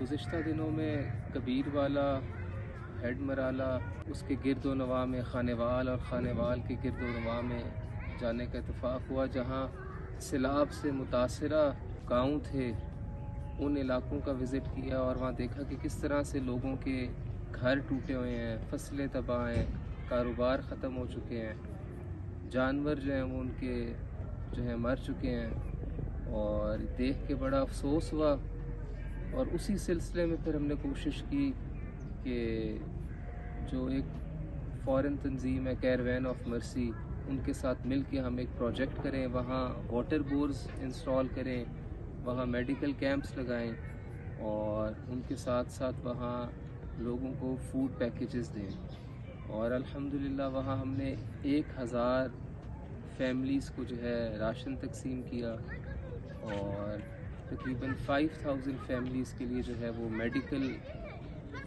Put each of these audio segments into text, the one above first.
گزشتہ دنوں میں کبیر والا، ہیڈ مرالا، اس کے گرد و نواح میں خانے وال اور خانے وال کے گرد و نواح میں جانے کا اتفاق ہوا، جہاں سیلاب سے متاثرہ گاؤں تھے ان علاقوں کا وزٹ کیا اور وہاں دیکھا کہ کس طرح سے لوگوں کے گھر ٹوٹے ہوئے ہیں، فصلیں تباہ ہیں، کاروبار ختم ہو چکے ہیں، جانور جو ہیں وہ ان کے مر چکے ہیں، اور دیکھ کے بڑا افسوس ہوا۔ اور اسی سلسلے میں پھر ہم نے کوشش کی کہ جو ایک فورن تنظیم ہے کیروین آف مرسی، ان کے ساتھ مل کے ہم ایک پروجیکٹ کریں، وہاں واٹر بورز انسٹال کریں، وہاں میڈیکل کیمپس لگائیں اور ان کے ساتھ ساتھ وہاں لوگوں کو فوڈ پیکیجز دیں۔ اور الحمدللہ وہاں ہم نے 1000 فیملیز کو راشن تقسیم کیا، اور تقریباً 5000 فیملیز کے لیے وہ میڈیکل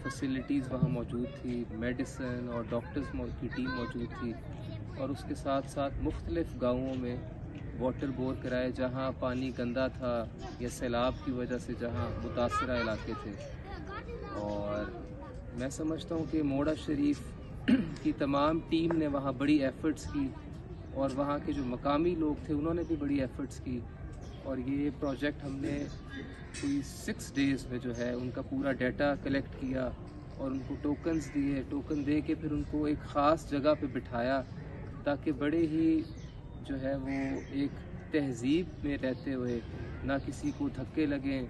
فیسلٹیز وہاں موجود تھی، میڈیسن اور ڈاکٹرز کی ٹیم موجود تھی، اور اس کے ساتھ ساتھ مختلف گاؤں میں واٹر بور کرائے جہاں پانی گندا تھا یا سیلاب کی وجہ سے جہاں متاثرہ علاقے تھے۔ اور میں سمجھتا ہوں کہ موڑا شریف کی تمام ٹیم نے وہاں بڑی ایفرٹس کی، اور وہاں کے جو مقامی لوگ تھے انہوں نے بھی بڑی ایفرٹس کی، اور یہ پروجیکٹ ہم نے کوئی 6 ڈیز میں ان کا پورا ڈیٹا کلیکٹ کیا اور ان کو ٹوکنز دیے، ٹوکن دے کے پھر ان کو ایک خاص جگہ پہ بٹھایا تاکہ بڑے ہی وہ ایک تہذیب میں رہتے ہوئے نہ کسی کو دھکے لگیں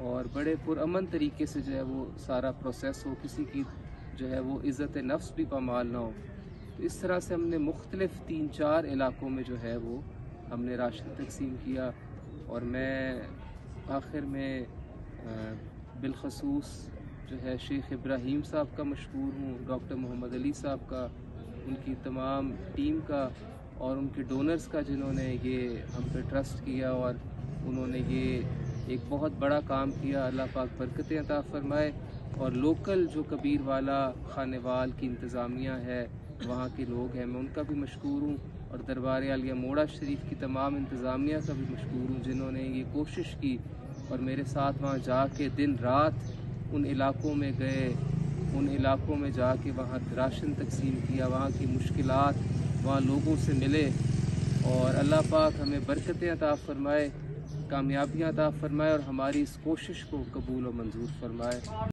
اور بڑے پرامن طریقے سے وہ سارا پروسیس ہو، کسی کی وہ عزت نفس بھی پامال نہ ہو۔ تو اس طرح سے ہم نے مختلف 3-4 علاقوں میں وہ ہم نے راشن تقسیم کیا، اور میں آخر میں بالخصوص شیخ ابراہیم صاحب کا مشکور ہوں، ڈاکٹر محمد علی صاحب کا، ان کی تمام ٹیم کا اور ان کے ڈونرز کا جنہوں نے یہ ہم پہ ٹرسٹ کیا، اور انہوں نے یہ ایک بہت بڑا کام کیا۔ اللہ پاک برکتیں عطا فرمائے۔ اور لوکل جو کبیر والا خانے وال کی انتظامیہ ہے، وہاں کے لوگ ہیں، میں ان کا بھی مشکور ہوں، اور دربار عالیہ موڑا شریف کی تمام انتظامیہ کا بھی مشکور ہوں جنہوں نے یہ کوشش کی اور میرے ساتھ وہاں جا کے دن رات ان علاقوں میں گئے، ان علاقوں میں جا کے وہاں راشن تقسیم کیا، وہاں کی مشکلات، وہاں لوگوں سے ملے، اور اللہ پاک ہمیں برکتیں عطا فرمائے، کامیابیاں عطا فرمائے، اور ہماری اس کوشش کو قبول و منظور فرمائے۔